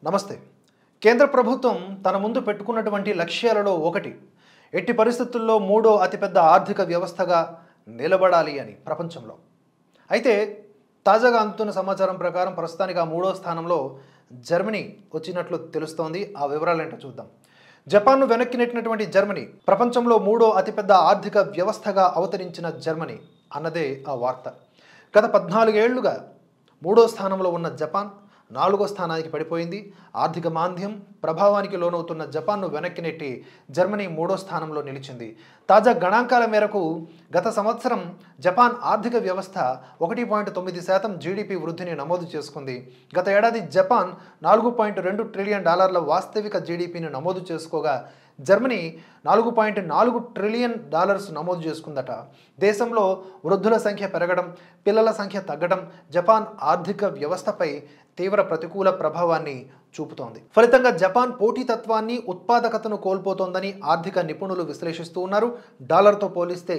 నమస్తే. కేంద్ర ప్రభుత్వం తన ముందు పెట్టుకున్నటువంటి లక్ష్యాలలో ఒకటి ఎట్టి పరిస్థితుల్లో మూడో అతిపెద్ద ఆర్థిక వ్యవస్థగా నిలబడాలి అని ప్రపంచంలో. అయితే తాజాగా అందుతున్న సమాచారం ప్రకారం ప్రస్తుతానికి ఆ మూడో స్థానంలో జర్మనీ వచ్చినట్లు తెలుస్తోంది. ఆ వివరాలేంటో చూద్దాం. జపాన్ను వెనక్కి నెట్టినటువంటి జర్మనీ ప్రపంచంలో మూడో అతిపెద్ద ఆర్థిక వ్యవస్థగా అవతరించిన జర్మనీ అన్నదే ఆ వార్త. గత 14 ఏళ్లుగా మూడో స్థానంలో ఉన్న జపాన్ 4వ స్థానానికి పడిపోయింది. ఆర్థిక మాంద్యం ప్రభావానికి లోనవుతున్న జపాన్ను వెనక్కి నెట్టి జర్మనీ 3వ స్థానంలో నిలిచింది. తాజా గణాంకాల మేరకు గత సంవత్సరం జపాన్ ఆర్థిక వ్యవస్థ 1.9% జీడీపీ వృద్ధిని నమోదు చేసుకుంది. గత ఏడాది జపాన్ $4.2 ట్రిలియన్ వాస్తవిక జీడీపీని నమోదు చేసుకోగా జర్మనీ $4.4 ట్రిలియన్ నమోదు చేసుకుందట. దేశంలో వృద్ధుల సంఖ్య పెరగడం, పిల్లల సంఖ్య తగ్గడం జపాన్ ఆర్థిక వ్యవస్థపై తీవ్ర ప్రతికూల ప్రభావాన్ని చూపుతోంది. ఫలితంగా జపాన్ పోటీతత్వాన్ని, ఉత్పాదకతను కోల్పోతోందని ఆర్థిక నిపుణులు విశ్లేషిస్తూ ఉన్నారు. డాలర్తో పోలిస్తే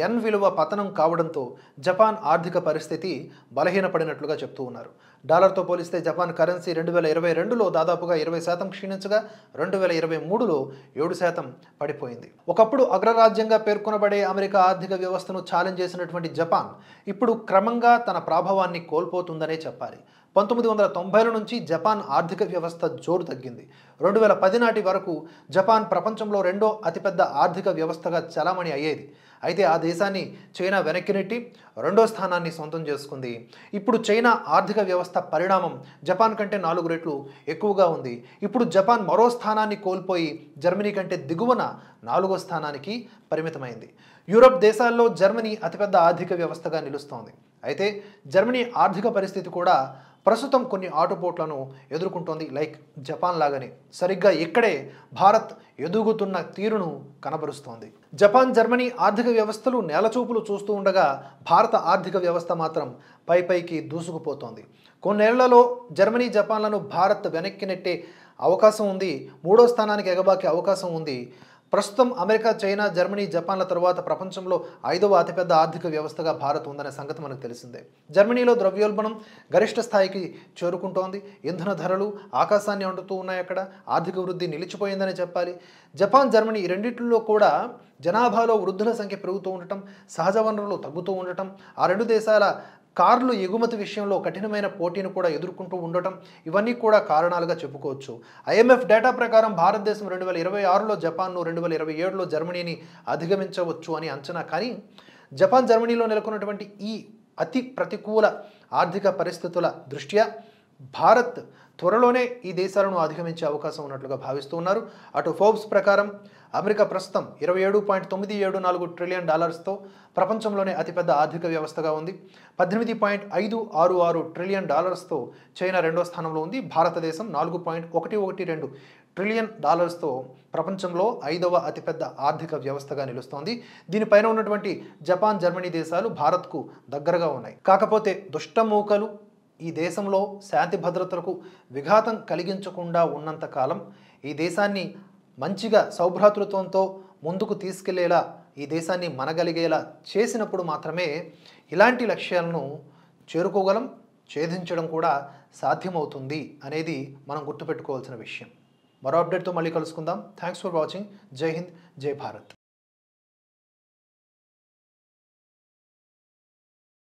యెన్ విలువ పతనం కావడంతో జపాన్ ఆర్థిక పరిస్థితి బలహీనపడినట్లుగా చెప్తూ ఉన్నారు. డాలర్తో పోలిస్తే జపాన్ కరెన్సీ 2022లో దాదాపుగా 20% క్షీణించగా 2023లో 7% పడిపోయింది. ఒకప్పుడు అగ్రరాజ్యంగా పేర్కొనబడే అమెరికా ఆర్థిక వ్యవస్థను ఛాలెంజ్ చేసినటువంటి జపాన్ ఇప్పుడు క్రమంగా తన ప్రభావాన్ని కోల్పోతుందనే చెప్పాలి. 1990ల నుంచి జపాన్ ఆర్థిక వ్యవస్థ జోరు తగ్గింది. 2010 నాటి వరకు జపాన్ ప్రపంచంలో రెండో అతిపెద్ద ఆర్థిక వ్యవస్థగా చలామణి అయ్యేది. అయితే ఆ దేశాన్ని చైనా వెనక్కి నెట్టి 2వ స్థానాన్ని సొంతం చేసుకుంది. ఇప్పుడు చైనా ఆర్థిక వ్యవస్థ పరిణామం జపాన్ కంటే 4 రెట్లు ఎక్కువగా ఉంది. ఇప్పుడు జపాన్ మరో స్థానాన్ని కోల్పోయి జర్మనీ కంటే దిగువన 4వ స్థానానికి పరిమితమైంది. యూరప్ దేశాల్లో జర్మనీ అతిపెద్ద ఆర్థిక వ్యవస్థగా నిలుస్తోంది. అయితే జర్మనీ ఆర్థిక పరిస్థితి కూడా ప్రస్తుతం కొన్ని ఆటుపోట్లను ఎదుర్కొంటోంది. లైక్ జపాన్ లాగానే సరిగ్గా ఇక్కడే భారత్ ఎదుగుతున్న తీరును కనబరుస్తోంది. జపాన్, జర్మనీ ఆర్థిక వ్యవస్థలు నేలచూపులు చూస్తూ ఉండగా భారత ఆర్థిక వ్యవస్థ మాత్రం పైకి దూసుకుపోతోంది. కొన్నేళ్లలో జర్మనీ, జపాన్లను భారత్ వెనక్కి నెట్టే అవకాశం ఉంది. 3వ స్థానానికి ఎగబాకే అవకాశం ఉంది. ప్రస్తుతం అమెరికా, చైనా, జర్మనీ, జపాన్ల తరువాత ప్రపంచంలో 5వ అతిపెద్ద ఆర్థిక వ్యవస్థగా భారత్ ఉందనే సంగతి మనకు తెలిసిందే. జర్మనీలో ద్రవ్యోల్బణం గరిష్ట స్థాయికి చేరుకుంటోంది. ఇంధన ధరలు ఆకాశాన్ని అంటుతూ ఉన్నాయి. అక్కడ ఆర్థిక వృద్ధి నిలిచిపోయిందని చెప్పాలి. జపాన్, జర్మనీ ఈ రెండింటిలో కూడా జనాభాలో వృద్ధుల సంఖ్య పెరుగుతూ ఉండటం, సహజ వనరులు తగ్గుతూ ఉండటం, ఆ రెండు దేశాల కార్లు ఎగుమతి విషయంలో కఠినమైన పోటీని కూడా ఎదుర్కొంటూ ఉండటం, ఇవన్నీ కూడా కారణాలుగా చెప్పుకోవచ్చు. ఐఎంఎఫ్ డేటా ప్రకారం భారతదేశం 2026లో జపాన్ను, 2027లో జర్మనీని అధిగమించవచ్చు అని అంచనా. కానీ జపాన్, జర్మనీలో నెలకొన్నటువంటి ఈ అతి ప్రతికూల ఆర్థిక పరిస్థితుల దృష్ట్యా భారత్ త్వరలోనే ఈ దేశాలను అధిగమించే అవకాశం ఉన్నట్లుగా భావిస్తూ ఉన్నారు. అటు ఫోర్బ్స్ ప్రకారం అమెరికా ప్రస్తుతం $27.974 ట్రిలియన్ ప్రపంచంలోనే అతిపెద్ద ఆర్థిక వ్యవస్థగా ఉంది. $18.566 ట్రిలియన్ చైనా 2వ స్థానంలో ఉంది. భారతదేశం $4.112 ట్రిలియన్ ప్రపంచంలో 5వ అతిపెద్ద ఆర్థిక వ్యవస్థగా నిలుస్తోంది. దీనిపైన ఉన్నటువంటి జపాన్, జర్మనీ దేశాలు భారత్కు దగ్గరగా ఉన్నాయి. కాకపోతే దుష్టమూకలు ఈ దేశంలో శాంతి భద్రతలకు విఘాతం కలిగించకుండా ఉన్నంతకాలం ఈ దేశాన్ని మంచిగా సౌభ్రాతృత్వంతో ముందుకు తీసుకెళ్లేలా, ఈ దేశాన్ని మనగలిగేలా చేసినప్పుడు మాత్రమే ఇలాంటి లక్ష్యాలను చేరుకోగలం, ఛేదించడం కూడా సాధ్యమవుతుంది అనేది మనం గుర్తుపెట్టుకోవాల్సిన విషయం. మరో అప్డేట్తో మళ్ళీ కలుసుకుందాం. Thanks for watching. జై హింద్, జై భారత్.